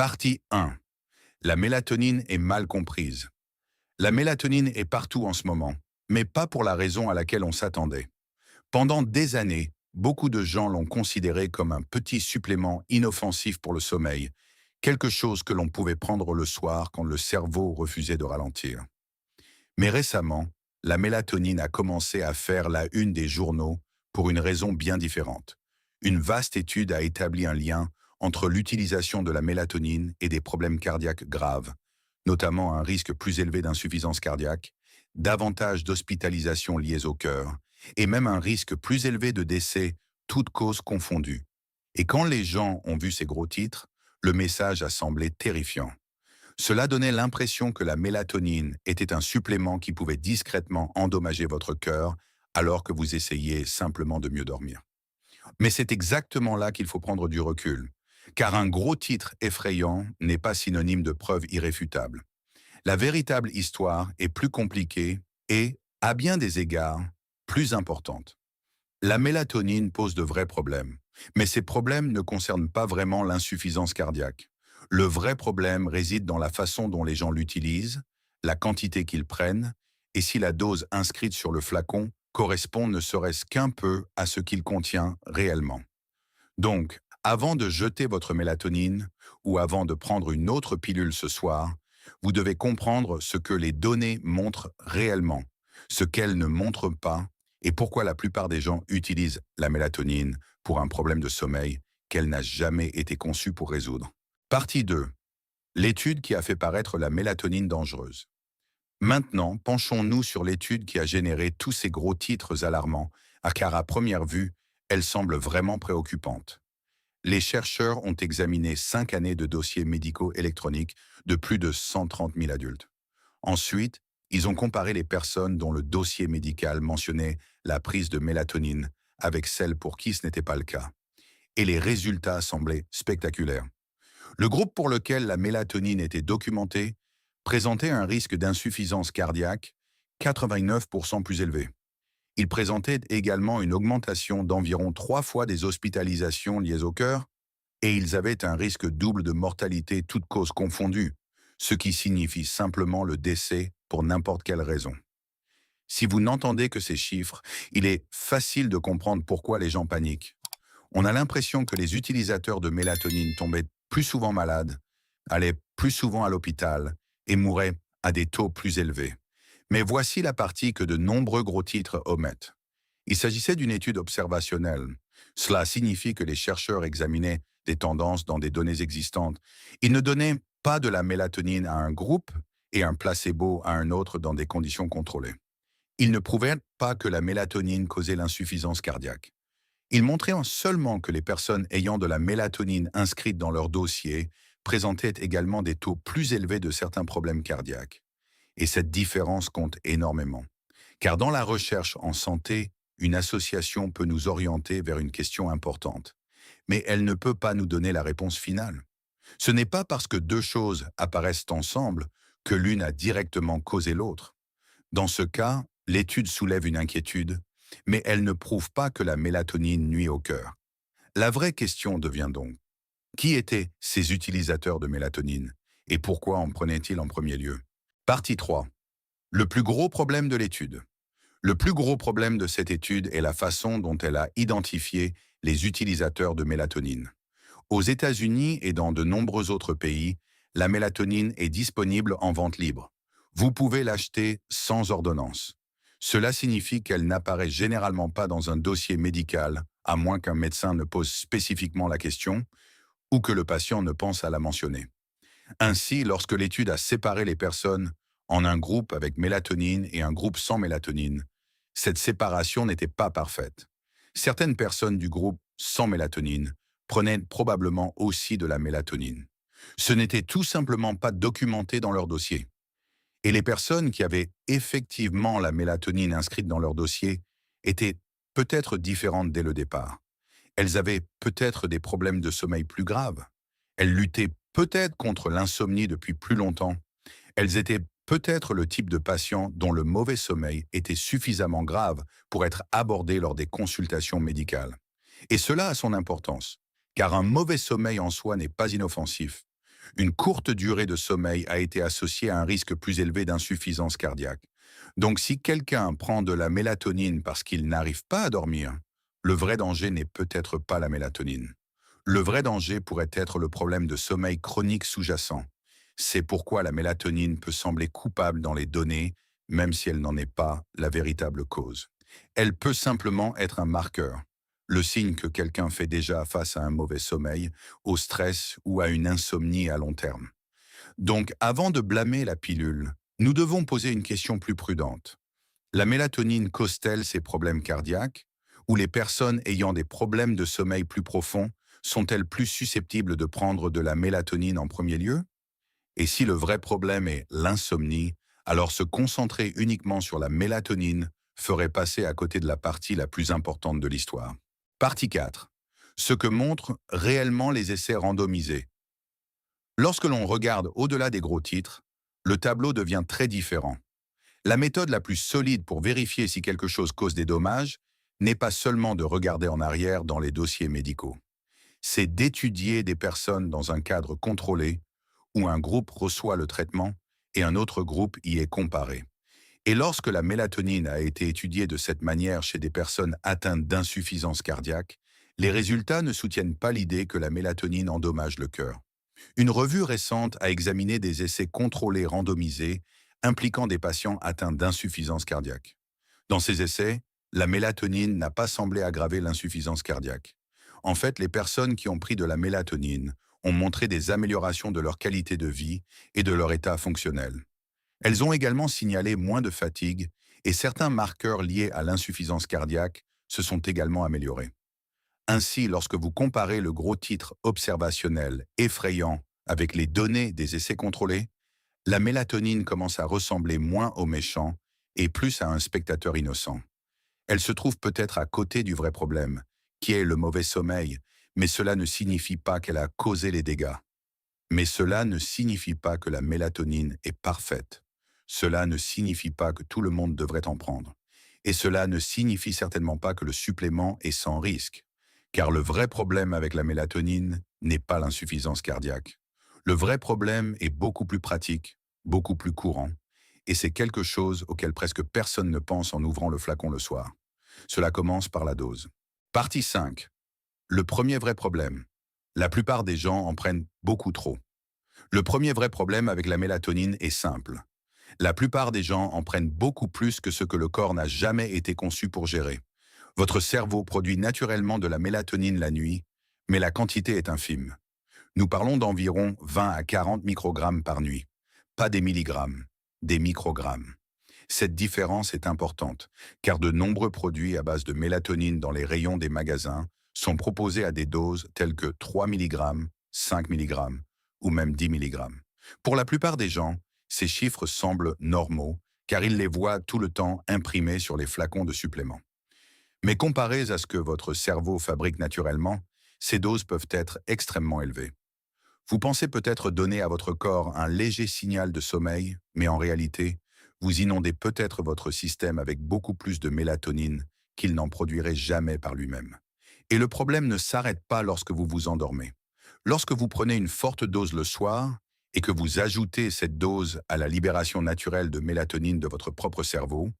Partie 1. La mélatonine est mal comprise. La mélatonine est partout en ce moment, mais pas pour la raison à laquelle on s'attendait. Pendant des années, beaucoup de gens l'ont considérée comme un petit supplément inoffensif pour le sommeil, quelque chose que l'on pouvait prendre le soir quand le cerveau refusait de ralentir. Mais récemment, la mélatonine a commencé à faire la une des journaux pour une raison bien différente. Une vaste étude a établi un lien entre l'utilisation de la mélatonine et des problèmes cardiaques graves, notamment un risque plus élevé d'insuffisance cardiaque, davantage d'hospitalisations liées au cœur, et même un risque plus élevé de décès, toutes causes confondues. Et quand les gens ont vu ces gros titres, le message a semblé terrifiant. Cela donnait l'impression que la mélatonine était un supplément qui pouvait discrètement endommager votre cœur alors que vous essayiez simplement de mieux dormir. Mais c'est exactement là qu'il faut prendre du recul, car un gros titre effrayant n'est pas synonyme de preuve irréfutable. La véritable histoire est plus compliquée et, à bien des égards, plus importante. La mélatonine pose de vrais problèmes, mais ces problèmes ne concernent pas vraiment l'insuffisance cardiaque. Le vrai problème réside dans la façon dont les gens l'utilisent, la quantité qu'ils prennent, et si la dose inscrite sur le flacon correspond ne serait-ce qu'un peu à ce qu'il contient réellement. Donc, avant de jeter votre mélatonine ou avant de prendre une autre pilule ce soir, vous devez comprendre ce que les données montrent réellement, ce qu'elles ne montrent pas et pourquoi la plupart des gens utilisent la mélatonine pour un problème de sommeil qu'elle n'a jamais été conçue pour résoudre. Partie 2. L'étude qui a fait paraître la mélatonine dangereuse. Maintenant, penchons-nous sur l'étude qui a généré tous ces gros titres alarmants, car à première vue, elle semble vraiment préoccupante. Les chercheurs ont examiné 5 années de dossiers médicaux électroniques de plus de 130 000 adultes. Ensuite, ils ont comparé les personnes dont le dossier médical mentionnait la prise de mélatonine avec celles pour qui ce n'était pas le cas. Et les résultats semblaient spectaculaires. Le groupe pour lequel la mélatonine était documentée présentait un risque d'insuffisance cardiaque 89% plus élevé. Il présentait également une augmentation d'environ 3 fois des hospitalisations liées au cœur et ils avaient un risque double de mortalité toutes causes confondues, ce qui signifie simplement le décès pour n'importe quelle raison. Si vous n'entendez que ces chiffres, il est facile de comprendre pourquoi les gens paniquent. On a l'impression que les utilisateurs de mélatonine tombaient plus souvent malades, allaient plus souvent à l'hôpital et mouraient à des taux plus élevés. Mais voici la partie que de nombreux gros titres omettent. Il s'agissait d'une étude observationnelle. Cela signifie que les chercheurs examinaient des tendances dans des données existantes. Ils ne donnaient pas de la mélatonine à un groupe et un placebo à un autre dans des conditions contrôlées. Ils ne prouvaient pas que la mélatonine causait l'insuffisance cardiaque. Ils montraient seulement que les personnes ayant de la mélatonine inscrite dans leur dossier présentaient également des taux plus élevés de certains problèmes cardiaques. Et cette différence compte énormément. Car dans la recherche en santé, une association peut nous orienter vers une question importante. Mais elle ne peut pas nous donner la réponse finale. Ce n'est pas parce que deux choses apparaissent ensemble que l'une a directement causé l'autre. Dans ce cas, l'étude soulève une inquiétude, mais elle ne prouve pas que la mélatonine nuit au cœur. La vraie question devient donc, qui étaient ces utilisateurs de mélatonine et pourquoi en prenaient-ils en premier lieu? Partie 3. Le plus gros problème de l'étude. Le plus gros problème de cette étude est la façon dont elle a identifié les utilisateurs de mélatonine. Aux États-Unis et dans de nombreux autres pays, la mélatonine est disponible en vente libre. Vous pouvez l'acheter sans ordonnance. Cela signifie qu'elle n'apparaît généralement pas dans un dossier médical, à moins qu'un médecin ne pose spécifiquement la question ou que le patient ne pense à la mentionner. Ainsi, lorsque l'étude a séparé les personnes en un groupe avec mélatonine et un groupe sans mélatonine, cette séparation n'était pas parfaite. Certaines personnes du groupe sans mélatonine prenaient probablement aussi de la mélatonine. Ce n'était tout simplement pas documenté dans leur dossier. Et les personnes qui avaient effectivement la mélatonine inscrite dans leur dossier étaient peut-être différentes dès le départ. Elles avaient peut-être des problèmes de sommeil plus graves. Elles luttaient peut-être contre l'insomnie depuis plus longtemps. Elles étaient peut-être le type de patient dont le mauvais sommeil était suffisamment grave pour être abordé lors des consultations médicales. Et cela a son importance, car un mauvais sommeil en soi n'est pas inoffensif. Une courte durée de sommeil a été associée à un risque plus élevé d'insuffisance cardiaque. Donc si quelqu'un prend de la mélatonine parce qu'il n'arrive pas à dormir, le vrai danger n'est peut-être pas la mélatonine. Le vrai danger pourrait être le problème de sommeil chronique sous-jacent. C'est pourquoi la mélatonine peut sembler coupable dans les données, même si elle n'en est pas la véritable cause. Elle peut simplement être un marqueur, le signe que quelqu'un fait déjà face à un mauvais sommeil, au stress ou à une insomnie à long terme. Donc, avant de blâmer la pilule, nous devons poser une question plus prudente. La mélatonine cause-t-elle ces problèmes cardiaques? Ou les personnes ayant des problèmes de sommeil plus profonds sont-elles plus susceptibles de prendre de la mélatonine en premier lieu? Et si le vrai problème est l'insomnie, alors se concentrer uniquement sur la mélatonine ferait passer à côté de la partie la plus importante de l'histoire. Partie 4. Ce que montrent réellement les essais randomisés. Lorsque l'on regarde au-delà des gros titres, le tableau devient très différent. La méthode la plus solide pour vérifier si quelque chose cause des dommages n'est pas seulement de regarder en arrière dans les dossiers médicaux. C'est d'étudier des personnes dans un cadre contrôlé où un groupe reçoit le traitement et un autre groupe y est comparé. Et lorsque la mélatonine a été étudiée de cette manière chez des personnes atteintes d'insuffisance cardiaque, les résultats ne soutiennent pas l'idée que la mélatonine endommage le cœur. Une revue récente a examiné des essais contrôlés randomisés impliquant des patients atteints d'insuffisance cardiaque. Dans ces essais, la mélatonine n'a pas semblé aggraver l'insuffisance cardiaque. En fait, les personnes qui ont pris de la mélatonine ont montré des améliorations de leur qualité de vie et de leur état fonctionnel. Elles ont également signalé moins de fatigue et certains marqueurs liés à l'insuffisance cardiaque se sont également améliorés. Ainsi, lorsque vous comparez le gros titre observationnel effrayant avec les données des essais contrôlés, la mélatonine commence à ressembler moins au méchant et plus à un spectateur innocent. Elle se trouve peut-être à côté du vrai problème, qui est le mauvais sommeil, mais cela ne signifie pas qu'elle a causé les dégâts. Mais cela ne signifie pas que la mélatonine est parfaite. Cela ne signifie pas que tout le monde devrait en prendre. Et cela ne signifie certainement pas que le supplément est sans risque. Car le vrai problème avec la mélatonine n'est pas l'insuffisance cardiaque. Le vrai problème est beaucoup plus pratique, beaucoup plus courant, et c'est quelque chose auquel presque personne ne pense en ouvrant le flacon le soir. Cela commence par la dose. Partie 5. Le premier vrai problème. La plupart des gens en prennent beaucoup trop. Le premier vrai problème avec la mélatonine est simple. La plupart des gens en prennent beaucoup plus que ce que le corps n'a jamais été conçu pour gérer. Votre cerveau produit naturellement de la mélatonine la nuit, mais la quantité est infime. Nous parlons d'environ 20 à 40 microgrammes par nuit. Pas des milligrammes, des microgrammes. Cette différence est importante, car de nombreux produits à base de mélatonine dans les rayons des magasins sont proposés à des doses telles que 3 mg, 5 mg ou même 10 mg. Pour la plupart des gens, ces chiffres semblent normaux, car ils les voient tout le temps imprimés sur les flacons de suppléments. Mais comparés à ce que votre cerveau fabrique naturellement, ces doses peuvent être extrêmement élevées. Vous pensez peut-être donner à votre corps un léger signal de sommeil, mais en réalité, vous inondez peut-être votre système avec beaucoup plus de mélatonine qu'il n'en produirait jamais par lui-même. Et le problème ne s'arrête pas lorsque vous vous endormez. Lorsque vous prenez une forte dose le soir et que vous ajoutez cette dose à la libération naturelle de mélatonine de votre propre cerveau,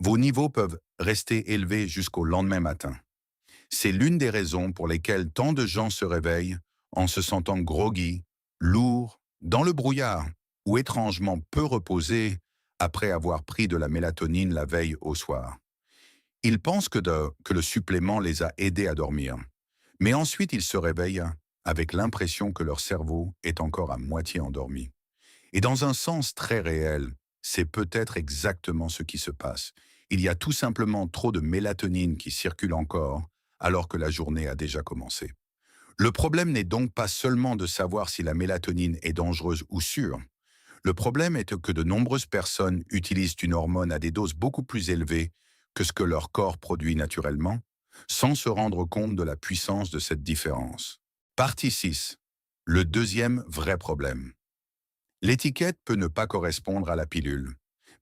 vos niveaux peuvent rester élevés jusqu'au lendemain matin. C'est l'une des raisons pour lesquelles tant de gens se réveillent en se sentant groggy, lourds, dans le brouillard ou étrangement peu reposés après avoir pris de la mélatonine la veille au soir. Ils pensent que le supplément les a aidés à dormir, mais ensuite ils se réveillent avec l'impression que leur cerveau est encore à moitié endormi. Et dans un sens très réel, c'est peut-être exactement ce qui se passe. Il y a tout simplement trop de mélatonine qui circule encore, alors que la journée a déjà commencé. Le problème n'est donc pas seulement de savoir si la mélatonine est dangereuse ou sûre. Le problème est que de nombreuses personnes utilisent une hormone à des doses beaucoup plus élevées que ce que leur corps produit naturellement, sans se rendre compte de la puissance de cette différence. Partie 6. Le deuxième vrai problème. L'étiquette peut ne pas correspondre à la pilule,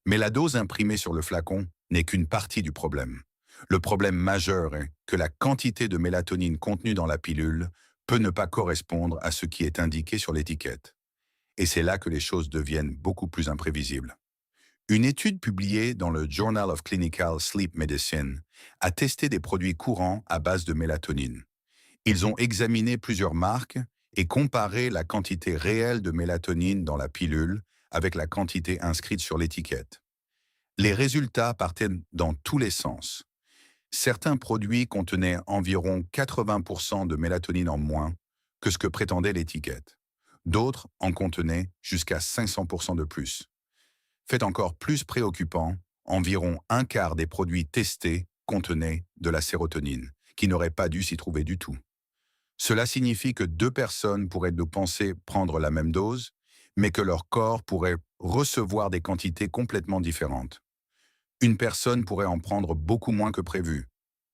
mais la dose imprimée sur le flacon n'est qu'une partie du problème. Le problème majeur est que la quantité de mélatonine contenue dans la pilule peut ne pas correspondre à ce qui est indiqué sur l'étiquette. Et c'est là que les choses deviennent beaucoup plus imprévisibles. Une étude publiée dans le Journal of Clinical Sleep Medicine a testé des produits courants à base de mélatonine. Ils ont examiné plusieurs marques et comparé la quantité réelle de mélatonine dans la pilule avec la quantité inscrite sur l'étiquette. Les résultats partaient dans tous les sens. Certains produits contenaient environ 80% de mélatonine en moins que ce que prétendait l'étiquette. D'autres en contenaient jusqu'à 500% de plus. Fait encore plus préoccupant, environ un quart des produits testés contenaient de la sérotonine, qui n'aurait pas dû s'y trouver du tout. Cela signifie que deux personnes pourraient de penser prendre la même dose, mais que leur corps pourrait recevoir des quantités complètement différentes. Une personne pourrait en prendre beaucoup moins que prévu.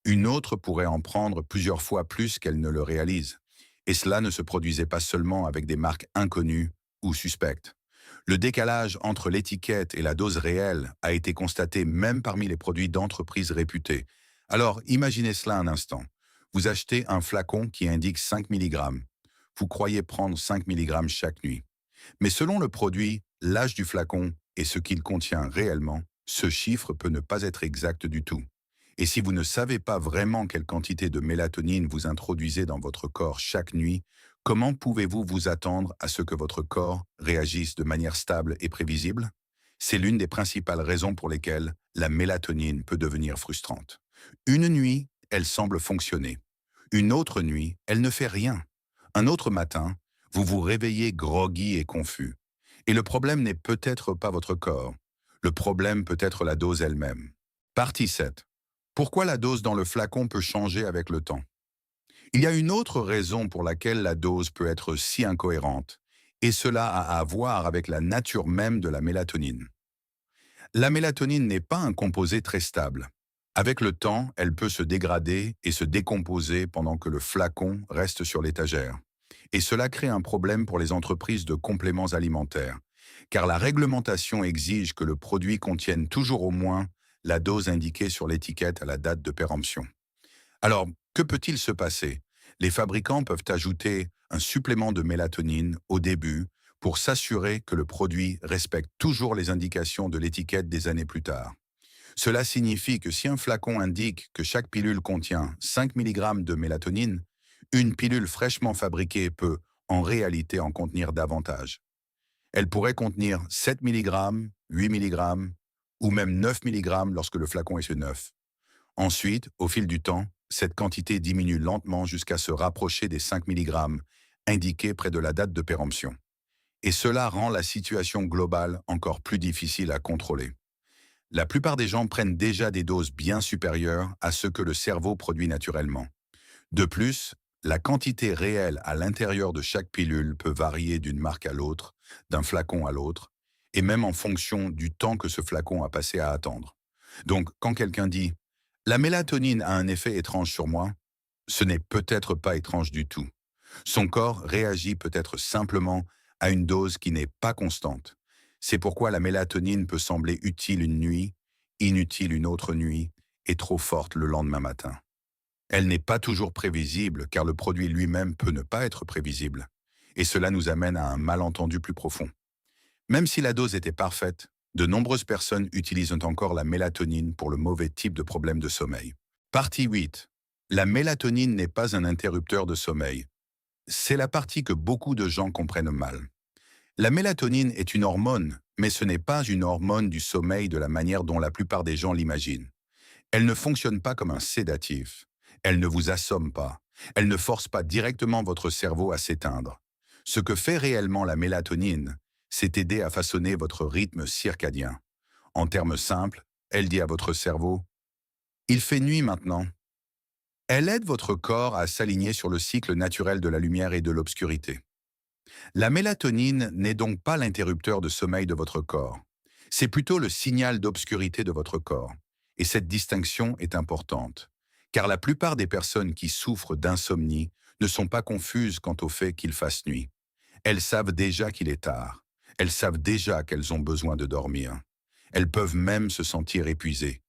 Une autre pourrait en prendre plusieurs fois plus qu'elle ne le réalise. Et cela ne se produisait pas seulement avec des marques inconnues ou suspectes. Le décalage entre l'étiquette et la dose réelle a été constaté même parmi les produits d'entreprises réputées. Alors, imaginez cela un instant. Vous achetez un flacon qui indique 5 mg. Vous croyez prendre 5 mg chaque nuit. Mais selon le produit, l'âge du flacon et ce qu'il contient réellement, ce chiffre peut ne pas être exact du tout. Et si vous ne savez pas vraiment quelle quantité de mélatonine vous introduisez dans votre corps chaque nuit, comment pouvez-vous vous attendre à ce que votre corps réagisse de manière stable et prévisible? C'est l'une des principales raisons pour lesquelles la mélatonine peut devenir frustrante. Une nuit, elle semble fonctionner. Une autre nuit, elle ne fait rien. Un autre matin, vous vous réveillez groggy et confus. Et le problème n'est peut-être pas votre corps. Le problème peut être la dose elle-même. Partie 7. Pourquoi la dose dans le flacon peut changer avec le temps? Il y a une autre raison pour laquelle la dose peut être si incohérente, et cela a à voir avec la nature même de la mélatonine. La mélatonine n'est pas un composé très stable. Avec le temps, elle peut se dégrader et se décomposer pendant que le flacon reste sur l'étagère. Et cela crée un problème pour les entreprises de compléments alimentaires, car la réglementation exige que le produit contienne toujours au moins la dose indiquée sur l'étiquette à la date de péremption. Alors, que peut-il se passer? Les fabricants peuvent ajouter un supplément de mélatonine au début pour s'assurer que le produit respecte toujours les indications de l'étiquette des années plus tard. Cela signifie que si un flacon indique que chaque pilule contient 5 mg de mélatonine, une pilule fraîchement fabriquée peut, en réalité, en contenir davantage. Elle pourrait contenir 7 mg, 8 mg ou même 9 mg lorsque le flacon est neuf. Ensuite, au fil du temps, cette quantité diminue lentement jusqu'à se rapprocher des 5 mg indiqués près de la date de péremption. Et cela rend la situation globale encore plus difficile à contrôler. La plupart des gens prennent déjà des doses bien supérieures à ce que le cerveau produit naturellement. De plus, la quantité réelle à l'intérieur de chaque pilule peut varier d'une marque à l'autre, d'un flacon à l'autre, et même en fonction du temps que ce flacon a passé à attendre. Donc, quand quelqu'un dit « La mélatonine a un effet étrange sur moi », ce n'est peut-être pas étrange du tout. Son corps réagit peut-être simplement à une dose qui n'est pas constante. C'est pourquoi la mélatonine peut sembler utile une nuit, inutile une autre nuit, et trop forte le lendemain matin. Elle n'est pas toujours prévisible car le produit lui-même peut ne pas être prévisible. Et cela nous amène à un malentendu plus profond. Même si la dose était parfaite, de nombreuses personnes utilisent encore la mélatonine pour le mauvais type de problème de sommeil. Partie 8. La mélatonine n'est pas un interrupteur de sommeil. C'est la partie que beaucoup de gens comprennent mal. La mélatonine est une hormone, mais ce n'est pas une hormone du sommeil de la manière dont la plupart des gens l'imaginent. Elle ne fonctionne pas comme un sédatif. Elle ne vous assomme pas. Elle ne force pas directement votre cerveau à s'éteindre. Ce que fait réellement la mélatonine, c'est aider à façonner votre rythme circadien. En termes simples, elle dit à votre cerveau « Il fait nuit maintenant ». Elle aide votre corps à s'aligner sur le cycle naturel de la lumière et de l'obscurité. La mélatonine n'est donc pas l'interrupteur de sommeil de votre corps. C'est plutôt le signal d'obscurité de votre corps. Et cette distinction est importante, car la plupart des personnes qui souffrent d'insomnie ne sont pas confuses quant au fait qu'il fasse nuit. Elles savent déjà qu'il est tard. Elles savent déjà qu'elles ont besoin de dormir. Elles peuvent même se sentir épuisées.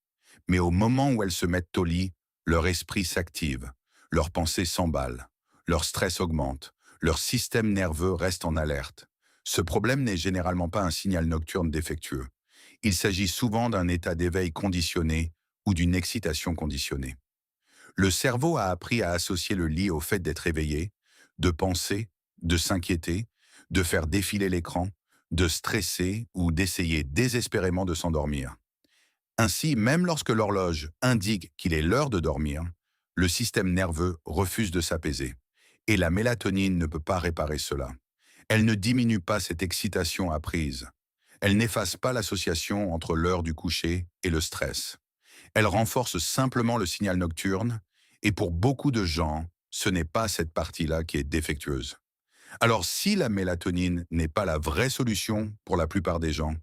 Mais au moment où elles se mettent au lit, leur esprit s'active, leurs pensées s'emballent, Leur stress augmente, leur système nerveux reste en alerte. Ce problème n'est généralement pas un signal nocturne défectueux. Il s'agit souvent d'un état d'éveil conditionné ou d'une excitation conditionnée. Le cerveau a appris à associer le lit au fait d'être éveillé, de penser, de s'inquiéter, de faire défiler l'écran, de stresser ou d'essayer désespérément de s'endormir. Ainsi, même lorsque l'horloge indique qu'il est l'heure de dormir, le système nerveux refuse de s'apaiser. Et la mélatonine ne peut pas réparer cela. Elle ne diminue pas cette excitation apprise. Elle n'efface pas l'association entre l'heure du coucher et le stress. Elle renforce simplement le signal nocturne, et pour beaucoup de gens, ce n'est pas cette partie-là qui est défectueuse. Alors si la mélatonine n'est pas la vraie solution pour la plupart des gens,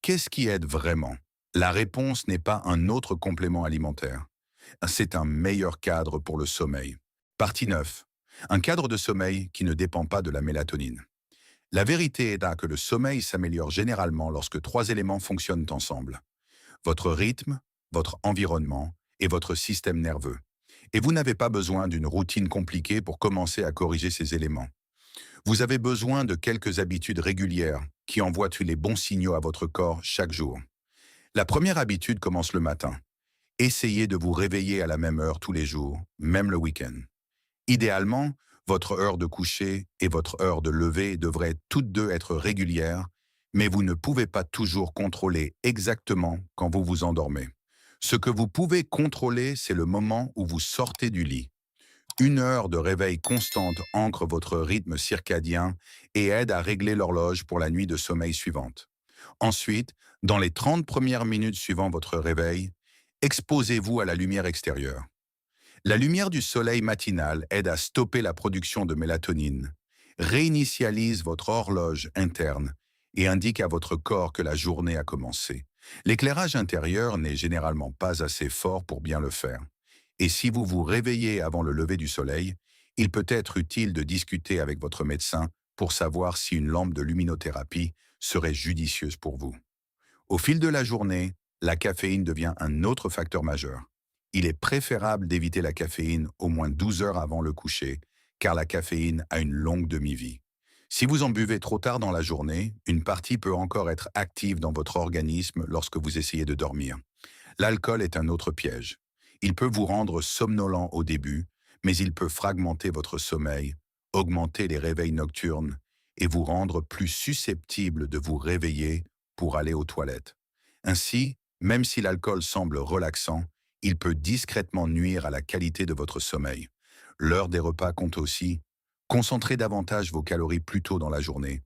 qu'est-ce qui aide vraiment? La réponse n'est pas un autre complément alimentaire. C'est un meilleur cadre pour le sommeil. Partie 9. Un cadre de sommeil qui ne dépend pas de la mélatonine. La vérité est là que le sommeil s'améliore généralement lorsque trois éléments fonctionnent ensemble. Votre rythme, votre environnement et votre système nerveux. Et vous n'avez pas besoin d'une routine compliquée pour commencer à corriger ces éléments. Vous avez besoin de quelques habitudes régulières qui envoient les bons signaux à votre corps chaque jour. La première habitude commence le matin. Essayez de vous réveiller à la même heure tous les jours, même le week-end. Idéalement, votre heure de coucher et votre heure de lever devraient toutes deux être régulières, mais vous ne pouvez pas toujours contrôler exactement quand vous vous endormez. Ce que vous pouvez contrôler, c'est le moment où vous sortez du lit. Une heure de réveil constante ancre votre rythme circadien et aide à régler l'horloge pour la nuit de sommeil suivante. Ensuite, dans les 30 premières minutes suivant votre réveil, exposez-vous à la lumière extérieure. La lumière du soleil matinal aide à stopper la production de mélatonine, réinitialise votre horloge interne et indique à votre corps que la journée a commencé. L'éclairage intérieur n'est généralement pas assez fort pour bien le faire. Et si vous vous réveillez avant le lever du soleil, il peut être utile de discuter avec votre médecin pour savoir si une lampe de luminothérapie serait judicieuse pour vous. Au fil de la journée, la caféine devient un autre facteur majeur. Il est préférable d'éviter la caféine au moins 12 heures avant le coucher, car la caféine a une longue demi-vie. Si vous en buvez trop tard dans la journée, une partie peut encore être active dans votre organisme lorsque vous essayez de dormir. L'alcool est un autre piège. Il peut vous rendre somnolent au début, mais il peut fragmenter votre sommeil, augmenter les réveils nocturnes et vous rendre plus susceptible de vous réveiller pour aller aux toilettes. Ainsi, même si l'alcool semble relaxant, il peut discrètement nuire à la qualité de votre sommeil. L'heure des repas compte aussi. Concentrez davantage vos calories plus tôt dans la journée.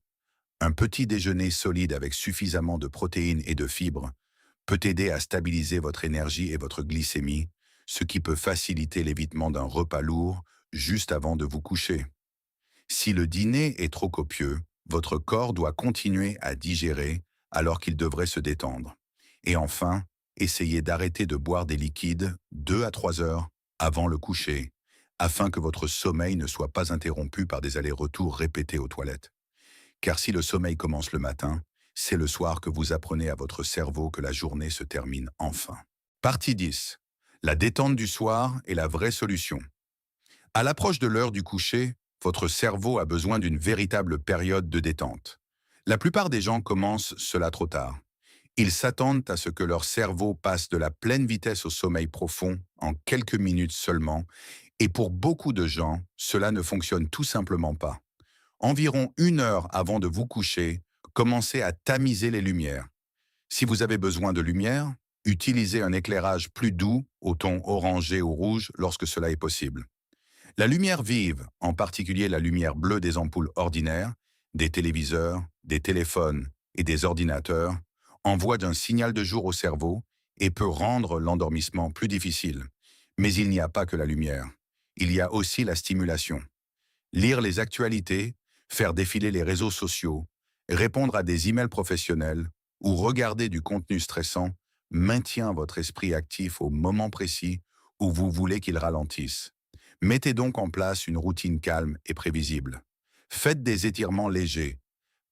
Un petit déjeuner solide avec suffisamment de protéines et de fibres peut aider à stabiliser votre énergie et votre glycémie, ce qui peut faciliter l'évitement d'un repas lourd juste avant de vous coucher. Si le dîner est trop copieux, votre corps doit continuer à digérer alors qu'il devrait se détendre. Et enfin, essayez d'arrêter de boire des liquides 2 à 3 heures avant le coucher, afin que votre sommeil ne soit pas interrompu par des allers-retours répétés aux toilettes. Car si le sommeil commence le matin, c'est le soir que vous apprenez à votre cerveau que la journée se termine enfin. Partie 10. La détente du soir est la vraie solution. À l'approche de l'heure du coucher, votre cerveau a besoin d'une véritable période de détente. La plupart des gens commencent cela trop tard. Ils s'attendent à ce que leur cerveau passe de la pleine vitesse au sommeil profond en quelques minutes seulement, et pour beaucoup de gens, cela ne fonctionne tout simplement pas. Environ 1 heure avant de vous coucher, commencez à tamiser les lumières. Si vous avez besoin de lumière, utilisez un éclairage plus doux, au ton orangé ou rouge lorsque cela est possible. La lumière vive, en particulier la lumière bleue des ampoules ordinaires, des téléviseurs, des téléphones et des ordinateurs, envoie un signal de jour au cerveau et peut rendre l'endormissement plus difficile. Mais il n'y a pas que la lumière. Il y a aussi la stimulation. Lire les actualités, faire défiler les réseaux sociaux, répondre à des emails professionnels ou regarder du contenu stressant maintient votre esprit actif au moment précis où vous voulez qu'il ralentisse. Mettez donc en place une routine calme et prévisible. Faites des étirements légers.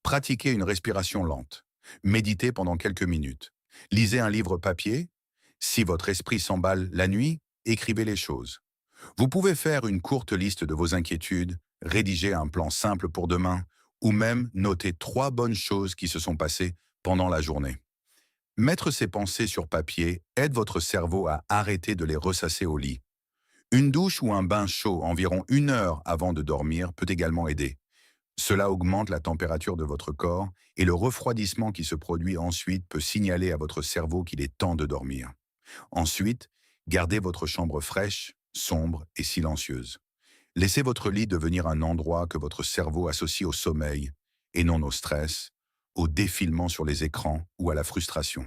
Pratiquez une respiration lente. Méditez pendant quelques minutes. Lisez un livre papier. Si votre esprit s'emballe la nuit, écrivez les choses. Vous pouvez faire une courte liste de vos inquiétudes, rédiger un plan simple pour demain, ou même noter 3 bonnes choses qui se sont passées pendant la journée. Mettre ces pensées sur papier aide votre cerveau à arrêter de les ressasser au lit. Une douche ou un bain chaud environ 1 heure avant de dormir peut également aider. Cela augmente la température de votre corps et le refroidissement qui se produit ensuite peut signaler à votre cerveau qu'il est temps de dormir. Ensuite, gardez votre chambre fraîche, sombre et silencieuse. Laissez votre lit devenir un endroit que votre cerveau associe au sommeil et non au stress, au défilement sur les écrans ou à la frustration.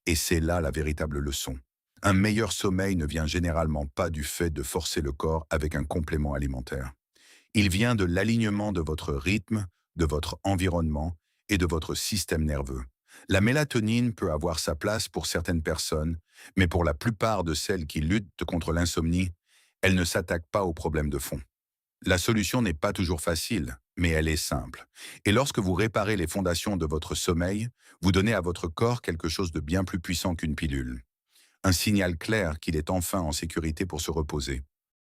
Et c'est là la véritable leçon. Un meilleur sommeil ne vient généralement pas du fait de forcer le corps avec un complément alimentaire. Il vient de l'alignement de votre rythme, de votre environnement et de votre système nerveux. La mélatonine peut avoir sa place pour certaines personnes, mais pour la plupart de celles qui luttent contre l'insomnie, elle ne s'attaque pas aux problèmes de fond. La solution n'est pas toujours facile, mais elle est simple. Et lorsque vous réparez les fondations de votre sommeil, vous donnez à votre corps quelque chose de bien plus puissant qu'une pilule. Un signal clair qu'il est enfin en sécurité pour se reposer.